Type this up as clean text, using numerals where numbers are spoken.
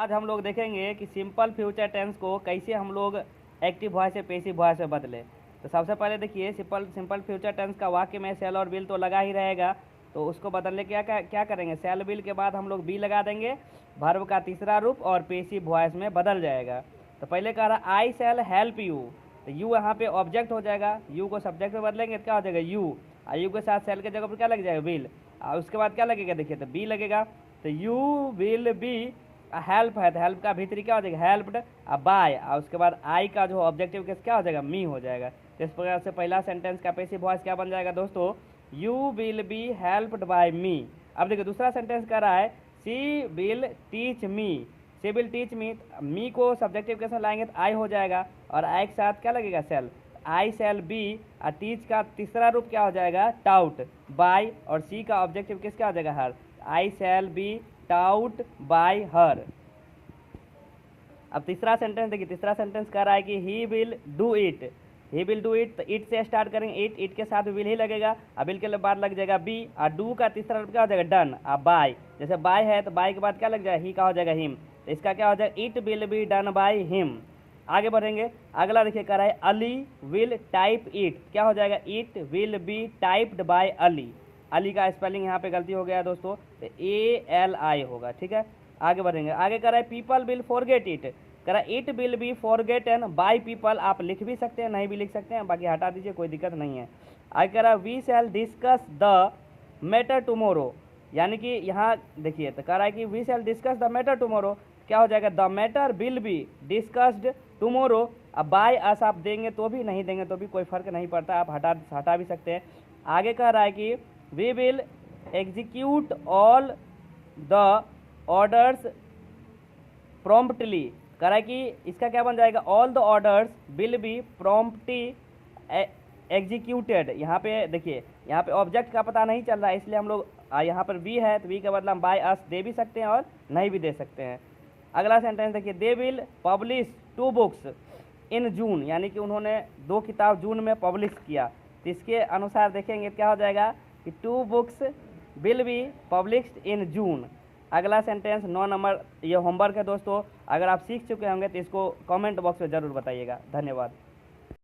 आज हम लोग देखेंगे कि सिंपल फ्यूचर टेंस को कैसे हम लोग एक्टिव वॉइस से पैसिव वॉइस में बदले। तो सबसे पहले देखिए सिंपल फ्यूचर टेंस का वाक्य में सेल और विल तो लगा ही रहेगा, तो उसको बदलने क्या करेंगे, सेल विल के बाद हम लोग बी लगा देंगे, वर्ब का तीसरा रूप और पैसिव वॉइस में बदल जाएगा। तो पहले कह रहा आई सेल हेल्प यू, तो यू यहाँ पे ऑब्जेक्ट हो जाएगा, यू को सब्जेक्ट में बदलेंगे तो क्या हो जाएगा यू, यू के साथ सेल के जगह पर क्या लग जाएगा विल, और उसके बाद क्या लगेगा देखिए तो बी लगेगा। तो यू विल बी हेल्प है तो हेल्प का भीतरी क्या हो जाएगा हेल्प्ड बाय, और उसके बाद आई का जो ऑब्जेक्टिव केस क्या हो जाएगा मी हो जाएगा। तो इस प्रकार से पहला सेंटेंस का पैसिव वॉइस क्या बन जाएगा दोस्तों, you will be helped by me. अब देखिए दूसरा सेंटेंस कर रहा है she will teach me, she will teach me को सब्जेक्टिव केस में लाएंगे तो आई हो जाएगा, और आई के साथ क्या लगेगा सेल, आई सेल बी, और टीच का तीसरा रूप क्या हो जाएगा टाउट बाय, और सी का ऑब्जेक्टिव केस क्या हो जाएगा her, I shall be taught by her. अब तीसरा सेंटेंस देखिए, तीसरा सेंटेंस कह रहा है कि he will do it, he will do it, तो इट से स्टार्ट करेंगे, इट के साथ विल ही लगेगा, अब विल के बाद लग जाएगा बी, और डू का तीसरा रूप क्या हो जाएगा डन, अब बाय, जैसे बाय है तो बाय के बाद क्या लग जाएगा ही का हो जाएगा हिम, तो इसका क्या हो जाएगा it will be done by him. आगे बढ़ेंगे, अगला देखिए कह रहा है अली विल टाइप इट, क्या हो जाएगा it will be typed by Ali, Ali का स्पेलिंग यहाँ पे गलती हो गया है दोस्तों, तो ALI होगा, ठीक है। आगे बढ़ेंगे, आगे कह रहा है पीपल विल फॉरगेट इट, कह रहा है it will B forgotten by people, आप लिख भी सकते हैं नहीं भी लिख सकते हैं, बाकी हटा दीजिए कोई दिक्कत नहीं है। आगे कह रहा है we shall discuss the matter tomorrow, यानी कि यहाँ देखिए तो कह रहा है कि we shall discuss the matter tomorrow, क्या हो जाएगा the matter will be discussed tomorrow, अब बाय अस आप देंगे तो भी नहीं देंगे तो भी कोई फर्क नहीं पड़ता, आप हटा भी सकते हैं। आगे कह रहा है कि we will execute all the orders promptly, कह रहा है कि इसका क्या बन जाएगा all the orders will be promptly executed. यहाँ पे देखिए यहाँ पे ऑब्जेक्ट का पता नहीं चल रहा है, इसलिए हम लोग यहाँ पर वी है तो वी के बदला हम बाय अस दे भी सकते हैं और नहीं भी दे सकते हैं। अगला सेंटेंस देखिए they will publish 2 books in June, यानी कि उन्होंने 2 किताब जून में पब्लिश किया, तो इसके अनुसार देखेंगे क्या हो जाएगा कि 2 books will be published in June. अगला सेंटेंस 9 नंबर ये होमवर्क है दोस्तों, अगर आप सीख चुके होंगे तो इसको कमेंट बॉक्स में ज़रूर बताइएगा। धन्यवाद।